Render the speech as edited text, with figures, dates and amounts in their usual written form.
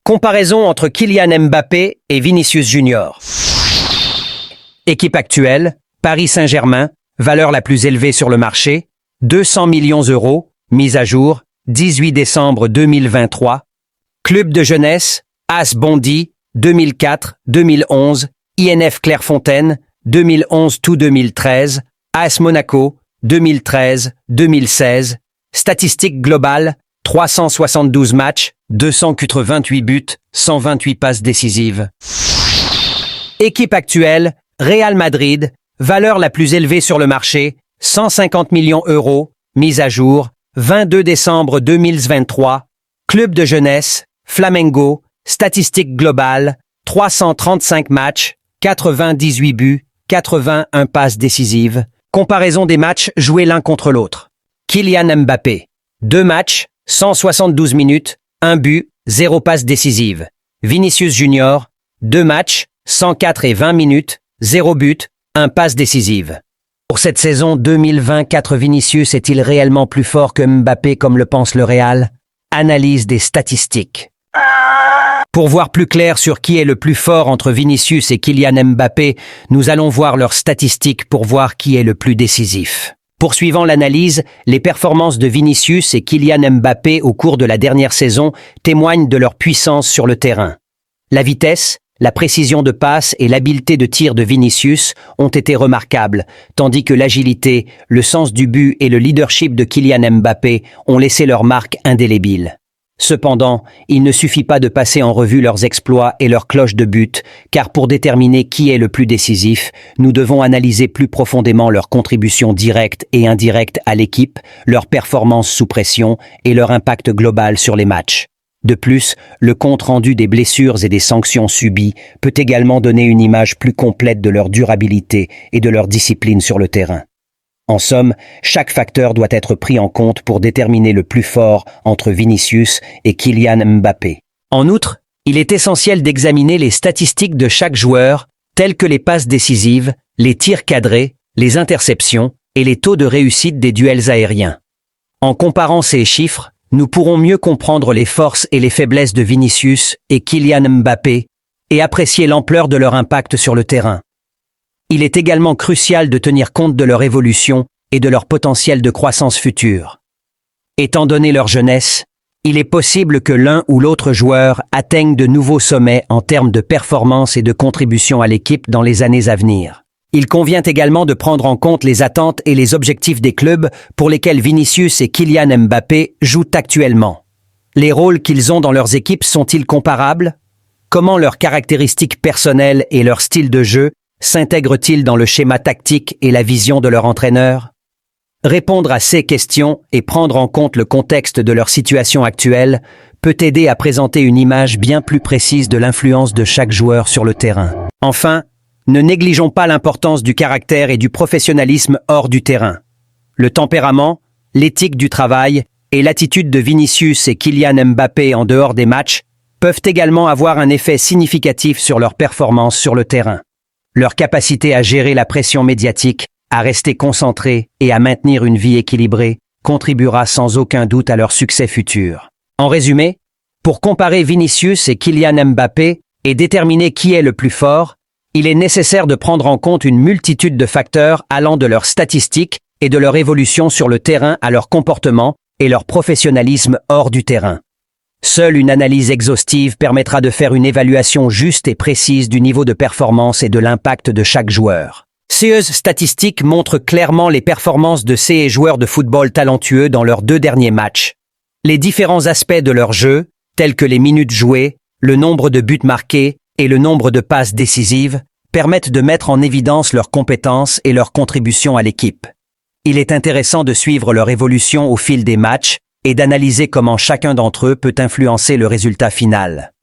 Comparaison entre Kylian Mbappé et Vinicius Junior. Équipe actuelle, Paris Saint-Germain, valeur la plus élevée sur le marché, 200 millions €, mise à jour, 18 décembre 2023. Club de jeunesse, AS Bondy, 2004-2011, INF Clairefontaine, 2011-2013, AS Monaco, 2013-2016. Statistique globale, 372 matchs, 288 buts, 128 passes décisives. Équipe actuelle, Real Madrid, valeur la plus élevée sur le marché, 150 millions €, mise à jour, 22 décembre 2023. Club de jeunesse, Flamengo, statistique globale, 335 matchs, 98 buts, 81 passes décisives. Comparaison des matchs joués l'un contre l'autre. Kylian Mbappé, 2 matchs, 172 minutes, 1 but, 0 passe décisive. Vinicius Junior, 2 matchs, 104 et 20 minutes, 0 but, 1 passe décisive. Pour cette saison 2024, Vinicius est-il réellement plus fort que Mbappé comme le pense le Real? Analyse des statistiques. Pour voir plus clair sur qui est le plus fort entre Vinicius et Kylian Mbappé, nous allons voir leurs statistiques pour voir qui est le plus décisif. Poursuivant l'analyse, les performances de Vinicius et Kylian Mbappé au cours de la dernière saison témoignent de leur puissance sur le terrain. La vitesse, la précision de passe et l'habileté de tir de Vinicius ont été remarquables, tandis que l'agilité, le sens du but et le leadership de Kylian Mbappé ont laissé leur marque indélébile. Cependant, il ne suffit pas de passer en revue leurs exploits et leurs cloches de but, car pour déterminer qui est le plus décisif, nous devons analyser plus profondément leurs contributions directes et indirectes à l'équipe, leurs performances sous pression et leur impact global sur les matchs. De plus, le compte-rendu des blessures et des sanctions subies peut également donner une image plus complète de leur durabilité et de leur discipline sur le terrain. En somme, chaque facteur doit être pris en compte pour déterminer le plus fort entre Vinicius et Kylian Mbappé. En outre, il est essentiel d'examiner les statistiques de chaque joueur, telles que les passes décisives, les tirs cadrés, les interceptions et les taux de réussite des duels aériens. En comparant ces chiffres, nous pourrons mieux comprendre les forces et les faiblesses de Vinicius et Kylian Mbappé et apprécier l'ampleur de leur impact sur le terrain. Il est également crucial de tenir compte de leur évolution et de leur potentiel de croissance future. Étant donné leur jeunesse, il est possible que l'un ou l'autre joueur atteigne de nouveaux sommets en termes de performance et de contribution à l'équipe dans les années à venir. Il convient également de prendre en compte les attentes et les objectifs des clubs pour lesquels Vinicius et Kylian Mbappé jouent actuellement. Les rôles qu'ils ont dans leurs équipes sont-ils comparables? Comment leurs caractéristiques personnelles et leur style de jeu s'intègrent-ils dans le schéma tactique et la vision de leur entraîneur? Répondre à ces questions et prendre en compte le contexte de leur situation actuelle peut aider à présenter une image bien plus précise de l'influence de chaque joueur sur le terrain. Enfin, ne négligeons pas l'importance du caractère et du professionnalisme hors du terrain. Le tempérament, l'éthique du travail et l'attitude de Vinicius et Kylian Mbappé en dehors des matchs peuvent également avoir un effet significatif sur leur performance sur le terrain. Leur capacité à gérer la pression médiatique, à rester concentrés et à maintenir une vie équilibrée contribuera sans aucun doute à leur succès futur. En résumé, pour comparer Vinicius et Kylian Mbappé et déterminer qui est le plus fort, il est nécessaire de prendre en compte une multitude de facteurs allant de leurs statistiques et de leur évolution sur le terrain à leur comportement et leur professionnalisme hors du terrain. Seule une analyse exhaustive permettra de faire une évaluation juste et précise du niveau de performance et de l'impact de chaque joueur. Ces statistiques montrent clairement les performances de ces joueurs de football talentueux dans leurs 2 derniers matchs. Les différents aspects de leur jeu, tels que les minutes jouées, le nombre de buts marqués et le nombre de passes décisives, permettent de mettre en évidence leurs compétences et leur contribution à l'équipe. Il est intéressant de suivre leur évolution au fil des matchs et d'analyser comment chacun d'entre eux peut influencer le résultat final.